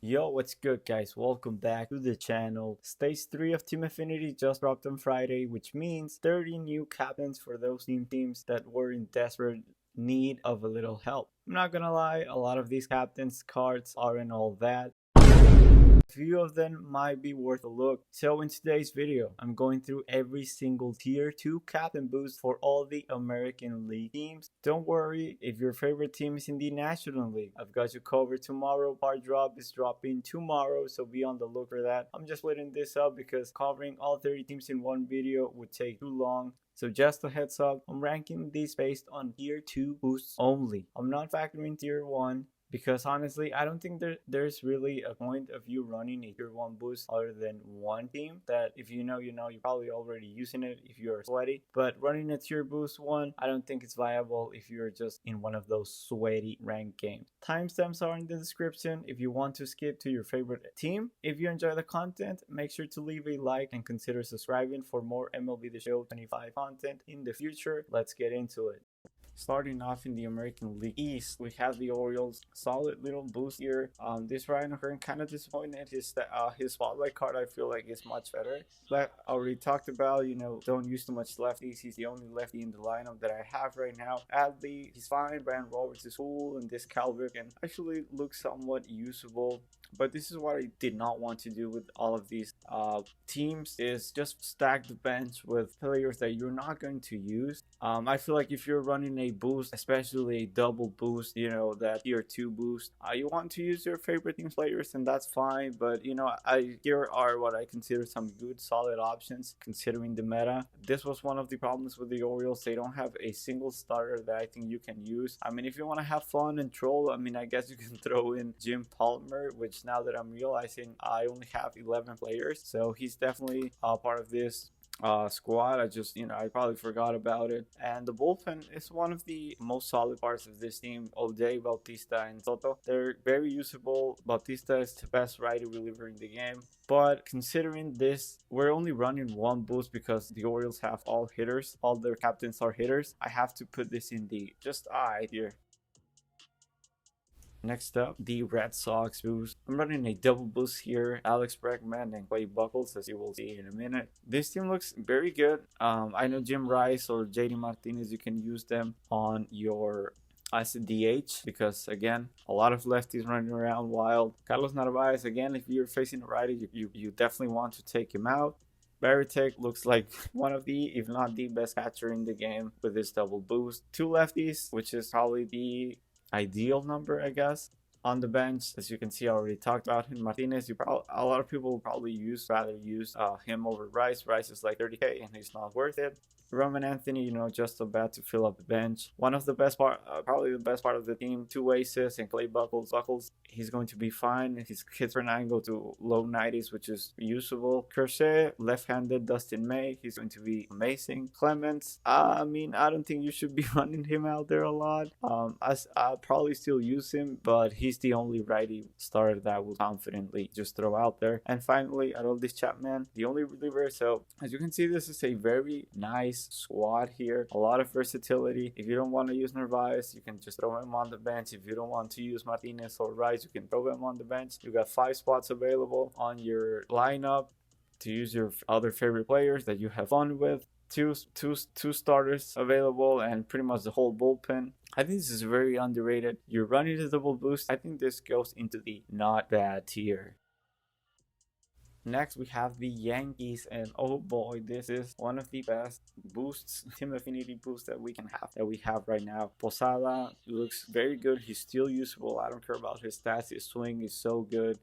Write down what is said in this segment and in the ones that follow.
Yo, what's good guys? Welcome back to the channel. Stage 3 of Team Affinity just dropped on Friday, which means 30 new captains for those teams that were in desperate need of a little help. I'm not gonna lie, a lot of these captains cards aren't all that. A few of them might be worth a look. So in today's video, I'm going through every single tier 2 captain boost for all the American League teams. Don't worry if your favorite team is in the National League. I've got you covered tomorrow. Part drop is dropping tomorrow, so be on the look for that. I'm just splitting this up because covering all 30 teams in one video would take too long. So just a heads up, I'm ranking these based on tier 2 boosts only. I'm not factoring tier 1 because honestly, I don't think there's really a point of you running a tier 1 boost other than one team that if you know, you're probably already using it if you're sweaty. But running a tier boost 1, I don't think it's viable if you're just in one of those sweaty ranked games. Timestamps are in the description if you want to skip to your favorite team. If you enjoy the content, make sure to leave a like and consider subscribing for more MLB The Show 25 content in the future. Let's get into it. Starting off in the American League East, we have the Orioles. Solid little boost here. This Ryan Hearn kind of disappointed. His spotlight card I feel like is much better. But I already talked about, don't use too much lefties. He's the only lefty in the lineup that I have right now. Adley, he's fine. Brandon Roberts is cool, and this Calvert can actually look somewhat usable. But this is what I did not want to do with all of these teams is just stack the bench with players that you're not going to use. I feel like if you're running a boost, especially a double boost, that tier 2 boost, you want to use your favorite team's players, and that's fine. But here are what I consider some good solid options considering the meta. This was one of the problems with the Orioles. They don't have a single starter that I think you can use. I mean, if you want to have fun and troll, I guess you can throw in Jim Palmer, which now that I'm realizing I only have 11 players, so he's definitely part of this squad. I probably forgot about it. And the bullpen is one of the most solid parts of this team. O'Day, Bautista, and Soto, they're very usable. Bautista is the best righty reliever in the game. But considering this, we're only running one boost because the Orioles have all hitters. All their captains are hitters. I have to put this in the just eye here. Next up, the Red Sox boost. I'm running a double boost here. Alex Bregman and Clay Buchholz, as you will see in a minute. This team looks very good. I know Jim Rice or JD Martinez, you can use them on your as a DH because, again, a lot of lefties running around wild. Carlos Narvaez, again, if you're facing a righty, you definitely want to take him out. Baritek looks like one of the, if not the best catcher in the game with this double boost. Two lefties, which is probably the ideal number, I guess. On the bench, as you can see, I already talked about him. Martinez, a lot of people will probably rather use him over Rice. Rice is like 30k and he's not worth it. Roman Anthony, just about to fill up the bench. One of the best part, probably the best part of the team. 2 aces and Clay Buchholz. He's going to be fine. His hits per 9 go to low 90s, which is usable. Kershaw, left-handed. Dustin May, he's going to be amazing. Clemens, I don't think you should be running him out there a lot. I'll probably still use him, but he's the only righty starter that I will confidently just throw out there. And finally, Aroldis Chapman, the only reliever. So as you can see, this is a very nice squad here. A lot of versatility. If you don't want to use Narvaez, you can just throw him on the bench. If you don't want to use Martinez or Rice, you can throw him on the bench. You got 5 spots available on your lineup to use your other favorite players that you have fun with. Two starters available and pretty much the whole bullpen. I think this is very underrated. You're running the double boost. I think this goes into the not bad tier. Next, we have the Yankees, and oh boy, this is one of the best boosts, Team Affinity boosts that we have right now. Posada looks very good. He's still usable. I don't care about his stats. His swing is so good.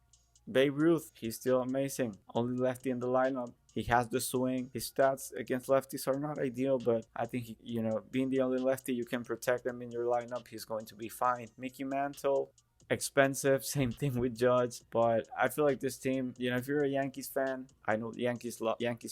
Babe Ruth, he's still amazing. Only lefty in the lineup. He has the swing. His stats against lefties are not ideal, but I think, being the only lefty, you can protect him in your lineup. He's going to be fine. Mickey Mantle, expensive, same thing with Judge, but I feel like this team, if you're a Yankees fan, I know Yankees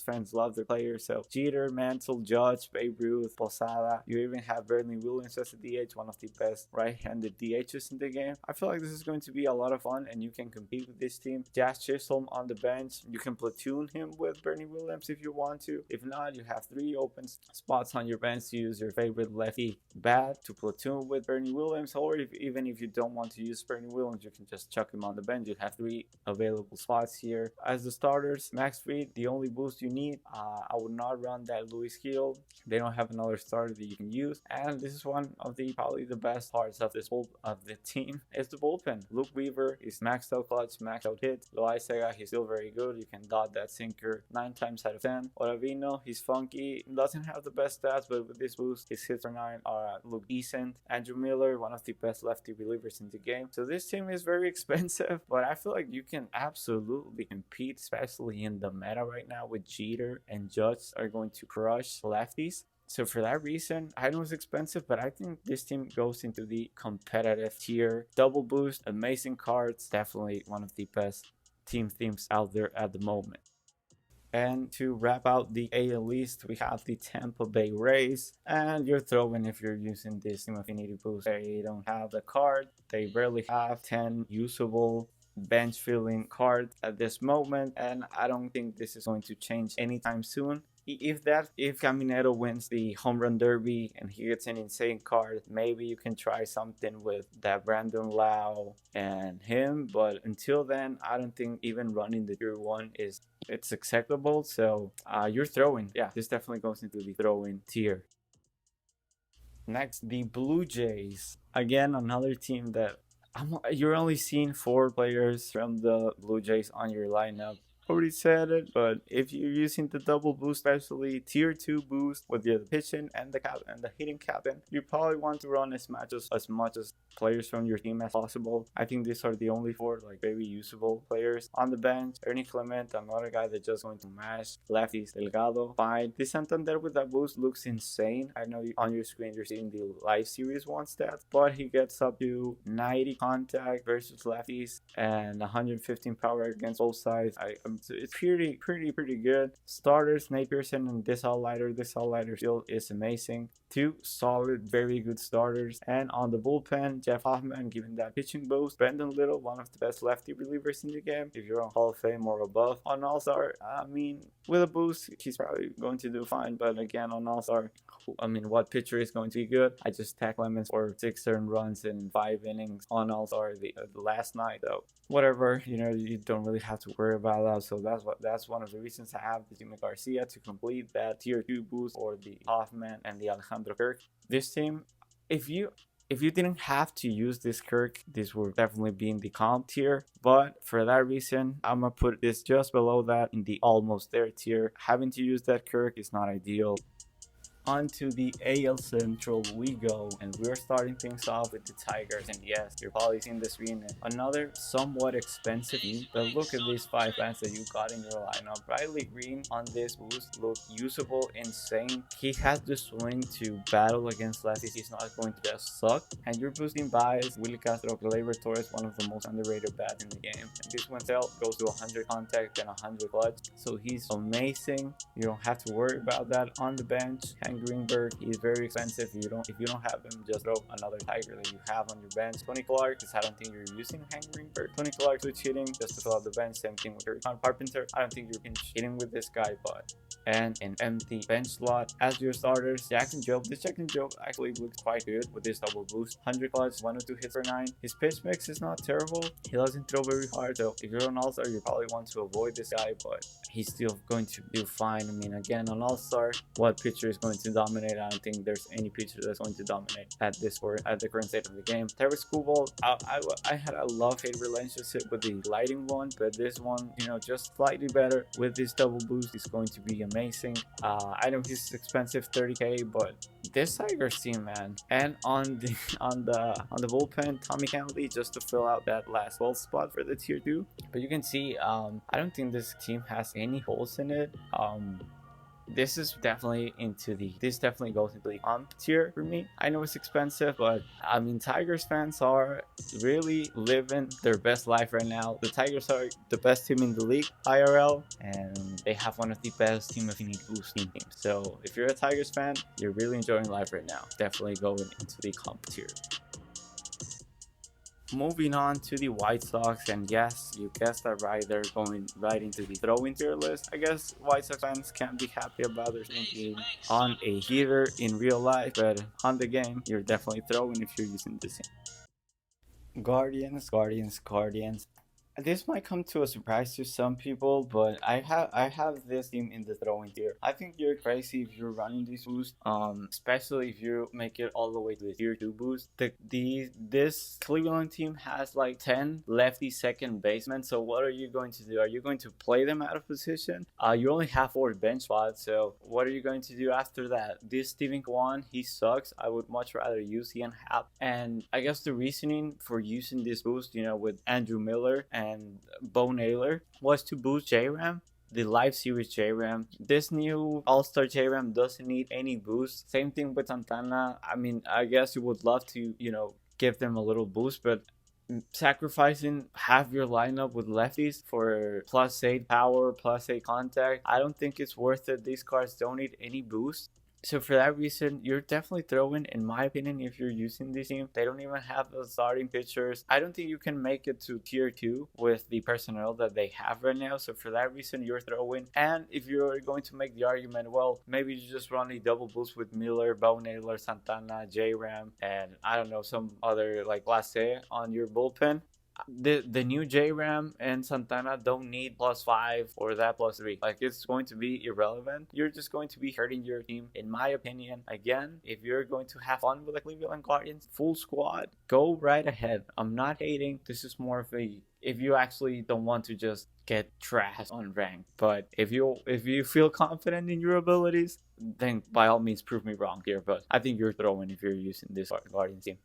fans love their players, so Jeter, Mantle, Judge, Babe Ruth, Posada, you even have Bernie Williams as a DH, one of the best right-handed DHs in the game. I feel like this is going to be a lot of fun and you can compete with this team. Jazz Chisholm on the bench, you can platoon him with Bernie Williams if you want to. If not, you have 3 open spots on your bench to use your favorite lefty bat to platoon with Bernie Williams, or even if you don't want to use Bernie Williams, you can just chuck him on the bench. You have 3 available spots here. As the starters, Max Fried, the only boost you need. I would not run that Luis Gil. They don't have another starter that you can use. And this is one of the probably the best parts of this of the team is the bullpen. Luke Weaver is maxed out clutch, maxed out hit. Loaizaga, he's still very good. You can dot that sinker 9 times out of 10. Ottavino, he's funky. Doesn't have the best stats, but with this boost, his hits per 9 look decent. Andrew Miller, one of the best lefty relievers in the game. So this team is very expensive, but I feel like you can absolutely compete, especially in the meta right now with Jeter and Judge are going to crush lefties. So for that reason, I know it's expensive, but I think this team goes into the competitive tier. Double boost, amazing cards, definitely one of the best team themes out there at the moment. And to wrap out the AL East, we have the Tampa Bay Rays. And you're throwing if you're using this Team Affinity boost. They don't have the card. They barely have 10 usable bench filling cards at this moment. And I don't think this is going to change anytime soon. If Caminero wins the home run derby and he gets an insane card, maybe you can try something with that Brandon Lau and him. But until then, I don't think even running the tier 1 it's acceptable. So you're throwing. Yeah, this definitely goes into the throwing tier. Next, the Blue Jays. Again, another team that you're only seeing 4 players from the Blue Jays on your lineup. Already said it, but if you're using the double boost, especially tier 2 boost with the pitching and the cap and the hitting captain, you probably want to run as much as players from your team as possible. I think these are the only 4 like very usable players on the bench. Ernie Clement, another guy that's just going to mash lefties. Delgado, fine. This Santander with that boost looks insane. I know on your screen you're seeing the live series 1 stats, but he gets up to 90 contact versus lefties and 115 power against both sides. It's pretty good. Starters, Nate Pearson and this all-lighter. This all-lighter still is amazing. 2 solid, very good starters. And on the bullpen, Jeff Hoffman giving that pitching boost. Brendan Little, one of the best lefty relievers in the game. If you're on Hall of Fame or above. On All-Star, with a boost, he's probably going to do fine. But again, on All-Star, what pitcher is going to be good? I just tagged Clemens for 6 earned runs in 5 innings on All-Star the last night. So whatever, you don't really have to worry about that. So that's one of the reasons I have the Jimmy Garcia to complete that tier 2 boost, or the Hoffman and the Alejandro Kirk. This team, if you didn't have to use this Kirk, this would definitely be in the comp tier. But for that reason, I'm going to put this just below that in the almost there tier. Having to use that Kirk is not ideal. On to the AL Central we go, and we're starting things off with the Tigers. And yes, you're probably seeing the screen. Another somewhat expensive team, but look at these 5 bats that you got in your lineup. Riley Green on this boost look usable, insane. He has the swing to battle against lefties. He's not going to just suck. And you're boosting Baez, Willie Castro, Gleyber Torres, one of the most underrated bats in the game. And this one goes to 100 contact and 100 clutch, so he's amazing. You don't have to worry about that on the bench. Greenberg, he's very expensive. If you don't have him, just throw another Tiger that you have on your bench. Tony Clark, because I don't think you're using Hank Greenberg. Tony Clark switch hitting just to fill out the bench. Same thing with John Carpenter. I don't think you're pinch hitting with this guy, but and an empty bench slot as your starters. Jack and Joe. This Jack and Joe actually looks quite good with this double boost. 100 clutch, 1 or 2 hits per 9. His pitch mix is not terrible. He doesn't throw very hard, so if you're on All-Star, you probably want to avoid this guy, but he's still going to do fine. Again, on All-Star, what pitcher is going to dominate? I don't think there's any pitcher that's going to dominate at the current state of the game. Terry Skubal, I had a love-hate relationship with the lighting one, but this one, just slightly better with this double boost is going to be amazing. I know he's expensive, 30k, but this Tigers team, man. And on the bullpen, Tommy Kennedy just to fill out that last 12 spot for the tier 2. But you can see, I don't think this team has any holes in it. This definitely goes into the comp tier for me. I know it's expensive, but Tigers fans are really living their best life right now. The Tigers are the best team in the league, IRL, and they have one of the best Team Affinity boosting teams. So if you're a Tigers fan, you're really enjoying life right now. Definitely going into the comp tier. Moving on to the White Sox, and yes, you guessed that right, they're going right into the throw-in tier list. I guess White Sox fans can't be happy about their team being on a heater in real life, but on the game, you're definitely throwing if you're using this team. Guardians. This might come to a surprise to some people, but I have this team in the throwing tier. I think you're crazy if you're running this boost, especially if you make it all the way to the tier 2 boost. This Cleveland team has like 10 lefty second basemen. So what are you going to do? Are you going to play them out of position? You only have 4 bench spots, so what are you going to do after that? This Steven Kwan, he sucks. I would much rather use Ian Happ. And I guess the reasoning for using this boost, with Andrew Miller and Bo Naylor, was to boost JRAM, the live series JRAM. This new All-Star JRAM doesn't need any boost. Same thing with Santana. I mean, I guess you would love to, give them a little boost, but sacrificing half your lineup with lefties for +8 power, +8 contact, I don't think it's worth it. These cards don't need any boost. So for that reason, you're definitely throwing, in my opinion, if you're using this team. They don't even have the starting pitchers. I don't think you can make it to tier 2 with the personnel that they have right now. So for that reason, you're throwing. And if you're going to make the argument, well, maybe you just run a double boost with Miller, Bo Naylor, Santana, J-Ram, and I don't know, some other like Clase on your bullpen. The new J-Ram and Santana don't need +5 or that +3. Like, it's going to be irrelevant. You're just going to be hurting your team, in my opinion. Again, if you're going to have fun with the Cleveland Guardians, full squad, go right ahead. I'm not hating. This is more of a, if you actually don't want to just get trashed on rank. But if you feel confident in your abilities, then by all means prove me wrong here. But I think you're throwing if you're using this Guardians team.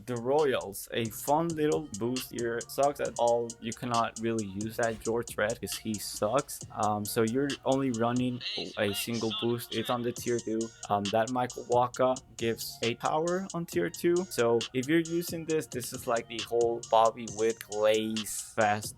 The Royals, a fun little boost here. Sucks at all. You cannot really use that George Red because he sucks. So you're only running a single boost. It's on the tier 2. That Michael Waka gives 8 power on tier 2. So if you're using this is like the whole Bobby Witt Glaze fest.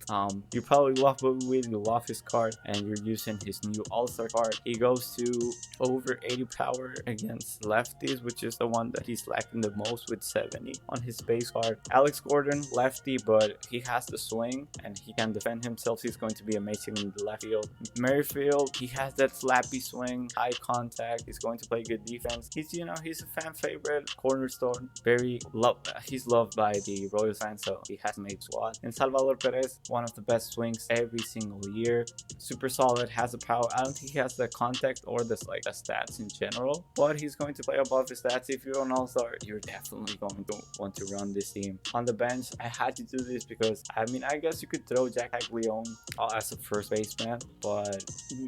You probably love Bobby Witt, you love his card, and you're using his new All-Star card. He goes to over 80 power against lefties, which is the one that he's lacking the most with 70 on his base card. Alex Gordon, lefty, but he has the swing and he can defend himself. He's going to be amazing in the left field. Merrifield, he has that slappy swing, high contact. He's going to play good defense. He's a fan favorite, cornerstone. He's loved by the Royals fans, so he has made squad. And Salvador Perez, one of the best swings every single year. Super solid, has the power. I don't think he has the contact or the stats in general, but he's going to play above his stats. If you're an all-star, you're definitely going to want to run this team. On the bench, I had to do this because, I guess you could throw Jack Caglione as a first baseman, but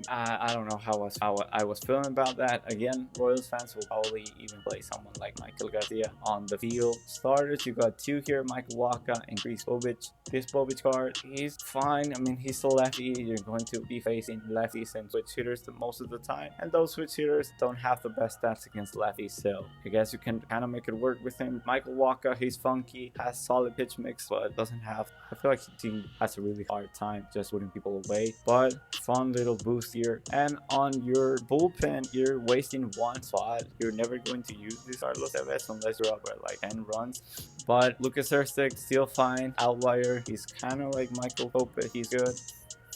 I don't know how I was feeling about that. Again, Royals fans will probably even play someone like Michael Garcia on the field. Starters, you got 2 here, Michael Waka and Chris Bobich. This Bobich card, he's fine. He's a lefty. You're going to be facing lefties and switch hitters most of the time, and those switch hitters don't have the best stats against lefties, so I guess you can kind of make it work with him. Michael Waka, he's funky, has solid pitch mix, but doesn't have, I feel like his team has a really hard time just putting people away. But fun little boost here. And on your bullpen, you're wasting 1 spot. You're never going to use this Carlos Tevez unless you're up at like 10 runs. But Lucas Erceg, still fine. Outlier, he's kind of like Michael Hope, he's good.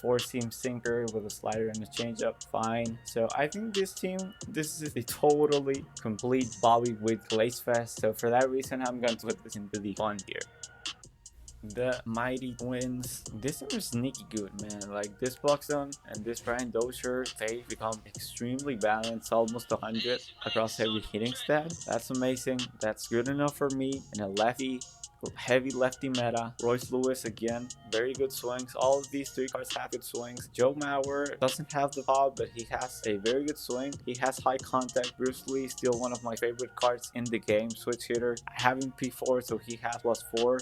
4-seam sinker with a slider and a changeup, fine. So I think this is a totally complete Bobby Witt Glaze fest. So for that reason, I'm going to put this into the fun here. The Mighty Twins, this are sneaky good, man. Like, this Buxton and this Brian Dozier, they become extremely balanced, almost 100 across every hitting stat. That's amazing. That's good enough for me. And a lefty, heavy lefty meta. Royce Lewis, again, very good swings. All of these 3 cards have good swings. Joe Mauer doesn't have the pop, but he has a very good swing. He has high contact. Bruce Lee, still one of my favorite cards in the game. Switch hitter. I have him P4, so he has +4.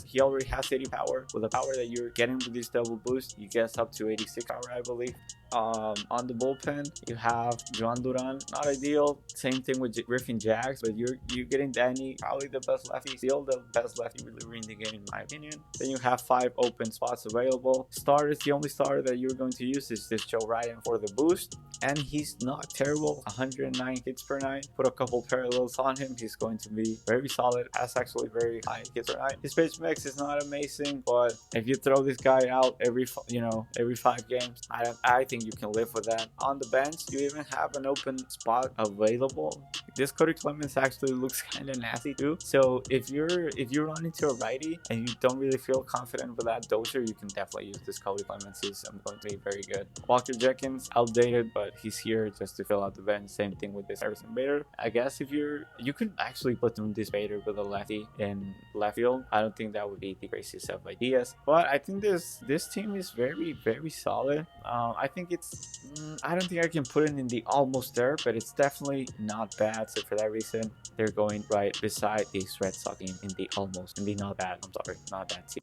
He already has 80 power. With the power that you're getting with this double boost, you get up to 86 power, I believe. On the bullpen, you have Joan Duran, not ideal. Same thing with Griffin Jax, but you're getting Danny, probably the best lefty, still the best lefty reliever in the game, in my opinion. Then you have 5 open spots available. Starters, the only starter that you're going to use is this Joe Ryan for the boost, and he's not terrible. 109 hits per night. Put a couple parallels on him, he's going to be very solid. Has actually very high hits per night. His pitch mix is not amazing, but if you throw this guy out every 5 games, I think you can live with that. On the bench, you even have an open spot available. This Cody Clemens actually looks kind of nasty too. So if you run into a righty and you don't really feel confident with that dozer, you can definitely use this Cody Clemens. He's going to be very good. Walker Jenkins, outdated, but he's here just to fill out the bench. Same thing with this Harrison Bader. I guess if you could actually put in this Bader with a lefty in left field. I don't think that would be the craziest of ideas, but I think this team is very solid. I think it's I don't think I can put it in the almost there, but it's definitely not bad. So for that reason, they're going right beside the Red Sox team in the almost, in the not bad. I'm sorry, not bad team.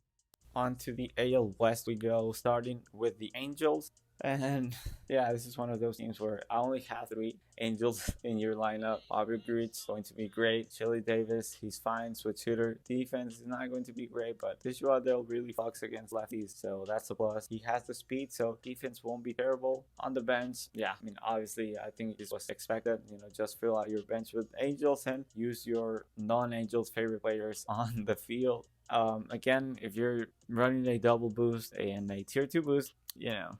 On to the AL West we go, starting with the Angels. And yeah, this is one of those teams where I only have 3 Angels in your lineup. Bobby Grich going to be great. Chili Davis, he's fine. Switch hitter. Defense is not going to be great, but this year they'll really fucks against lefties, so that's a plus. He has the speed, so defense won't be terrible. On the bench, yeah, I mean, obviously, I think this was expected. Just fill out your bench with Angels and use your non-Angels favorite players on the field. Again, if you're running a double boost and a tier 2 boost,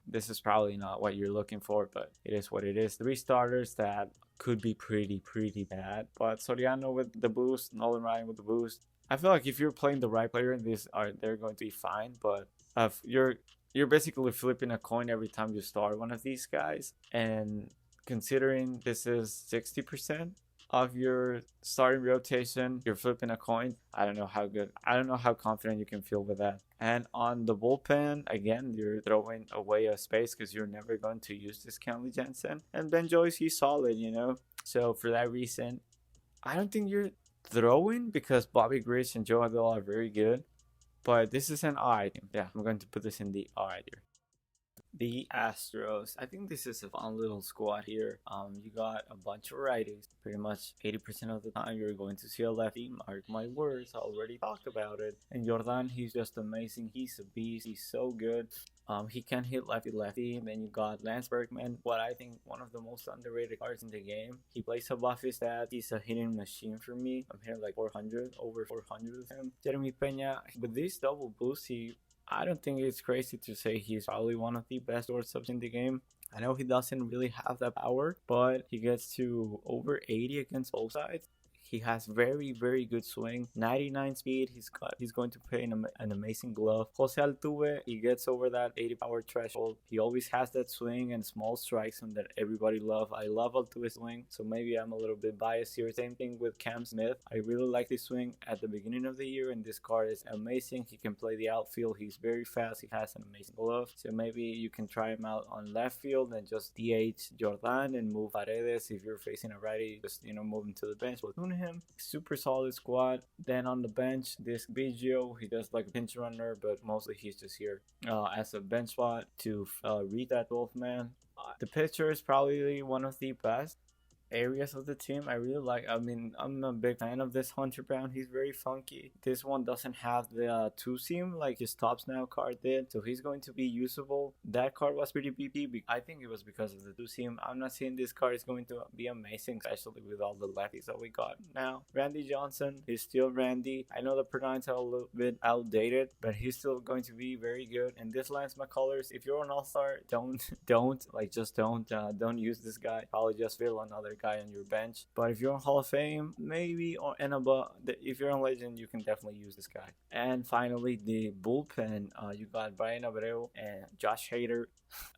this is probably not what you're looking for, but it is what it is. 3 starters that could be pretty bad, but Soriano with the boost, Nolan Ryan with the boost. I feel like if you're playing the right player in this, they're going to be fine, but if you're basically flipping a coin every time you start one of these guys, and considering this is 60% of your starting rotation, you're flipping a coin. I don't know how confident you can feel with that. And on the bullpen, again, you're throwing away a space because you're never going to use this Kenley Jensen. And Ben Joyce, he's solid, So for that reason, I don't think you're throwing, because Bobby Grich and Joe Adell are very good. But this is an alright team. Yeah, I'm going to put this in the alright here. The Astros. I think this is a fun little squad here. You got a bunch of righties. Pretty much 80% of the time you're going to see a lefty. Mark my words, I already talked about it. And Jordan, he's just amazing. He's a beast. He's so good. He can hit lefty. And then you got Lance Berkman, what I think one of the most underrated cards in the game. He plays above his stats. He's a hitting machine for me. I'm hitting like 400, over 400 with him. Jeremy Pena, with this double boost, I don't think it's crazy to say he's probably one of the best shortstops in the game. I know he doesn't really have that power, but he gets to over 80 against both sides. He has very good swing, 99 speed. He's going to play an amazing glove. Jose Altuve, he gets over that 80 power threshold. He always has that swing and small strikes that everybody love. I love Altuve's swing, so maybe I'm a little bit biased here. Same thing with Cam Smith. I really like this swing at the beginning of the year, and this card is amazing. He can play the outfield. He's very fast. He has an amazing glove. So maybe you can try him out on left field and just DH Jordan and move Paredes. If you're facing a righty, just move him to the bench. Him. Super solid squad. Then on the bench, this Biggio, he does like a pinch runner, but mostly he's just here as a bench spot to read that 12th man. The pitcher is probably one of the best areas of the team. I really like. I'm a big fan of this Hunter Brown. He's very funky. This one doesn't have the 2-seam like his Tops Now card did, so he's going to be usable. That card was pretty BP. I think it was because of the 2-seam. I'm not saying this card is going to be amazing, especially with all the lefties that we got now. Randy Johnson is still Randy. I know the pronouns are a little bit outdated, but he's still going to be very good. And this Lance McCullers, if you're an all-star, don't use this guy. Probably just fill another guy on your bench. But if you're on Hall of Fame, maybe, or and above, if you're on Legend, you can definitely use this guy. And finally, the bullpen, you got Brian Abreu and Josh Hader.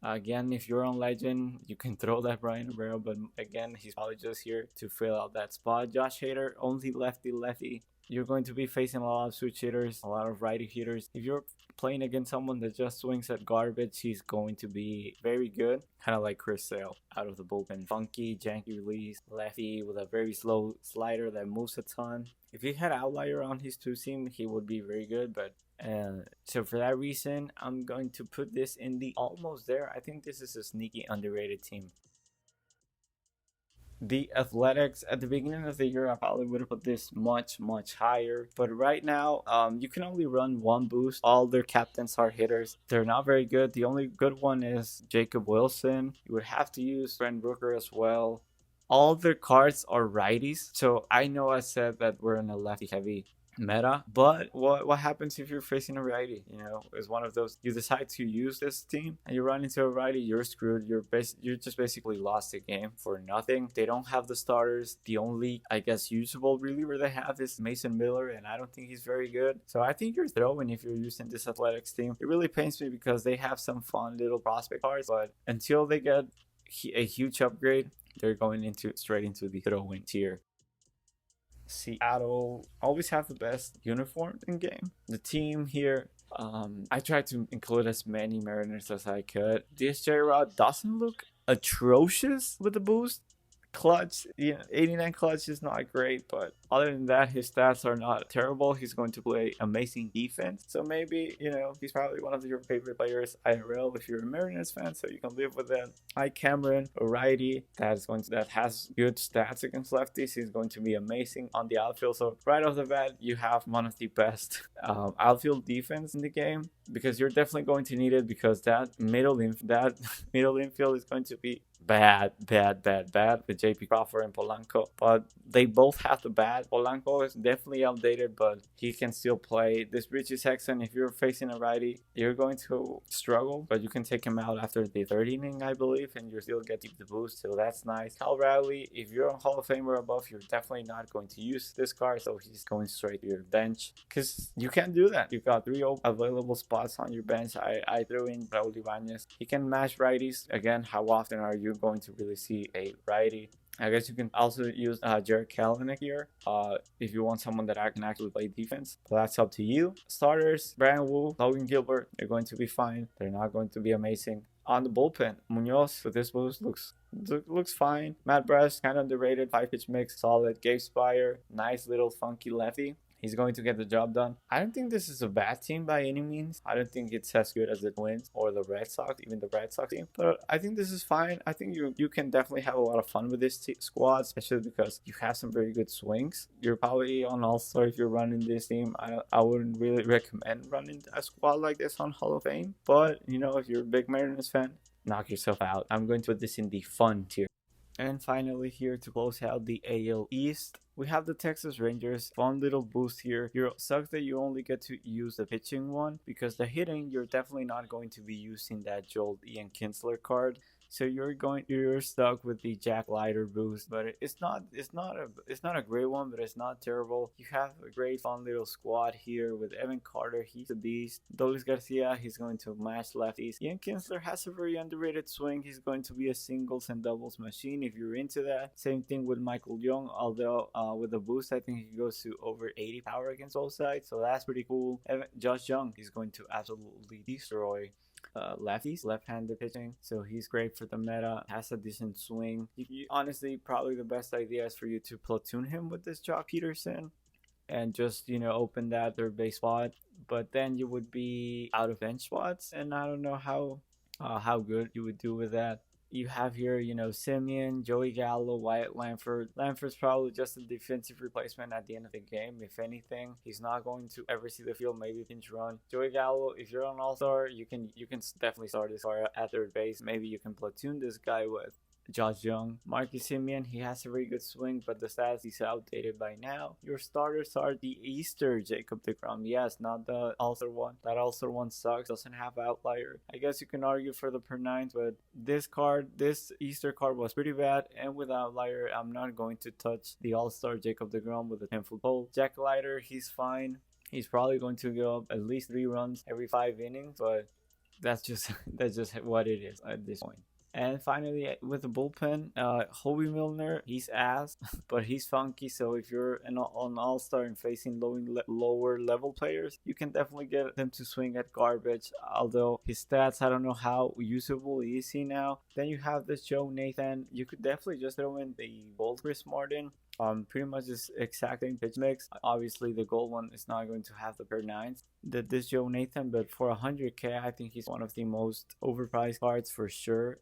Again, if you're on Legend, you can throw that Brian Abreu, but again, he's probably just here to fill out that spot. Josh Hader, only lefty. You're going to be facing a lot of switch hitters, a lot of righty hitters. If you're playing against someone that just swings at garbage, he's going to be very good. Kind of like Chris Sale out of the bullpen. Funky, janky release, lefty with a very slow slider that moves a ton. If he had outlier on his 2-seam, he would be very good, but so for that reason, I'm going to put this in the almost there. I think this is a sneaky underrated team. The Athletics, at the beginning of the year, I probably would have put this much higher. But right now, you can only run 1 boost. All their captains are hitters. They're not very good. The only good one is Jacob Wilson. You would have to use Brent Brooker as well. All their cards are righties. So I know I said that we're in a lefty heavy meta. But what happens if you're facing a righty? You know, it's one of those, you decide to use this team and you run into a righty, you're screwed. You're just basically lost the game for nothing. They don't have the starters. The only, I guess, usable reliever they have is Mason Miller, and I don't think he's very good. So I think you're throwing if you're using this Athletics team. It really pains me because they have some fun little prospect cards, but until they get a huge upgrade, they're going into straight into the throwing tier. Seattle always have the best uniform in game. The team here, I tried to include as many Mariners as I could. This J-Rod doesn't look atrocious with the boost. Clutch, 89 clutch is not great, but other than that, his stats are not terrible. He's going to play amazing defense, so maybe, he's probably one of your favorite players IRL if you're a Mariners fan, so you can live with that. Ike Cameron, a righty that has good stats against lefties. He's going to be amazing on the outfield. So right off the bat, you have one of the best outfield defense in the game, because you're definitely going to need it, because that middle infield is going to be bad with JP Crawford and Polanco, but they both have the bat. Polanco is definitely outdated, but he can still play. This Richie Sexton, if you're facing a righty, you're going to struggle, but you can take him out after the third inning, I believe, and you still get the boost, so that's nice. Cal Raleigh, if you're on Hall of Fame or above, you're definitely not going to use this card, so he's going straight to your bench, because you can't do that. You've got 3 available spots on your bench. I threw in Raul Ibanez. He can match righties. Again, how often are you going to really see a righty? I guess you can also use Jared Kelenic here if you want someone that can actually play defense. But that's up to you. Starters, Brandon Wu, Logan Gilbert, they're going to be fine. They're not going to be amazing. On the bullpen, Munoz with this boost looks fine. Matt Brash, kind of underrated, 5-pitch mix, solid. Gabe Spire, nice little funky lefty. He's going to get the job done. I don't think this is a bad team by any means. I don't think it's as good as the Twins or the Red Sox, even the Red Sox team. But I think this is fine. I think you can definitely have a lot of fun with this squad, especially because you have some very good swings. You're probably on All-Star if you're running this team. I wouldn't really recommend running a squad like this on Hall of Fame. But, if you're a big Mariners fan, knock yourself out. I'm going to put this in the fun tier. And finally, here to close out the AL East, we have the Texas Rangers. Fun little boost here. It sucks that you only get to use the pitching one, because the hitting, you're definitely not going to be using that Joel Ian Kinsler card. So you're stuck with the Jack Leiter boost, but it's not a great one, but it's not terrible. You have a great fun little squad here with Evan Carter, he's a beast. Dolis Garcia, he's going to match lefties. Ian Kinsler has a very underrated swing. He's going to be a singles and doubles machine if you're into that. Same thing with Michael Young, although with the boost, I think he goes to over 80 power against both sides, so that's pretty cool. Josh Young, he's going to absolutely destroy lefties, left-handed pitching, so he's great for the meta, has a decent swing. Honestly, probably the best idea is for you to platoon him with this Jock Peterson and just open that third base spot, but then you would be out of bench spots, and I don't know how good you would do with that. You have here, Simeon, Joey Gallo, Wyatt Lanford. Lanford's probably just a defensive replacement at the end of the game. If anything, he's not going to ever see the field, maybe pinch run. Joey Gallo, if you're on All-Star, you can definitely start this guy at third base. Maybe you can platoon this guy with Josh Young. Marcus Simeon, he has a very good swing, but the stats is outdated by now. Your starters are the Easter Jacob deGrom. Yes, not the All-Star one. That All-Star one sucks, doesn't have outlier. I guess you can argue for the per 9, but this Easter card was pretty bad, and with outlier, I'm not going to touch the All-Star Jacob deGrom with a 10-foot pole. Jack Leiter, he's fine. He's probably going to go up at least 3 runs every 5 innings, but that's just what it is at this point. And finally, with the bullpen, Hoby Milner, he's ass, but he's funky. So if you're an All-Star and facing lower level players, you can definitely get them to swing at garbage. Although his stats, I don't know how usable is he now. Then you have this Joe Nathan. You could definitely just throw in the bold Chris Martin. Pretty much just exacting pitch mix. Obviously, the gold one is not going to have the per 9s that this Joe Nathan, but for 100k, I think he's one of the most overpriced cards for sure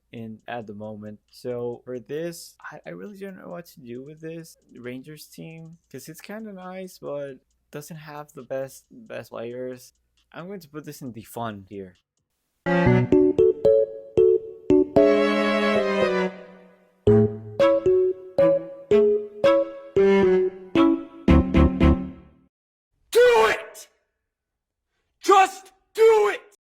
at the moment. So for this, I really don't know what to do with this Rangers team, because it's kind of nice, but doesn't have the best players. I'm going to put this in the fun here.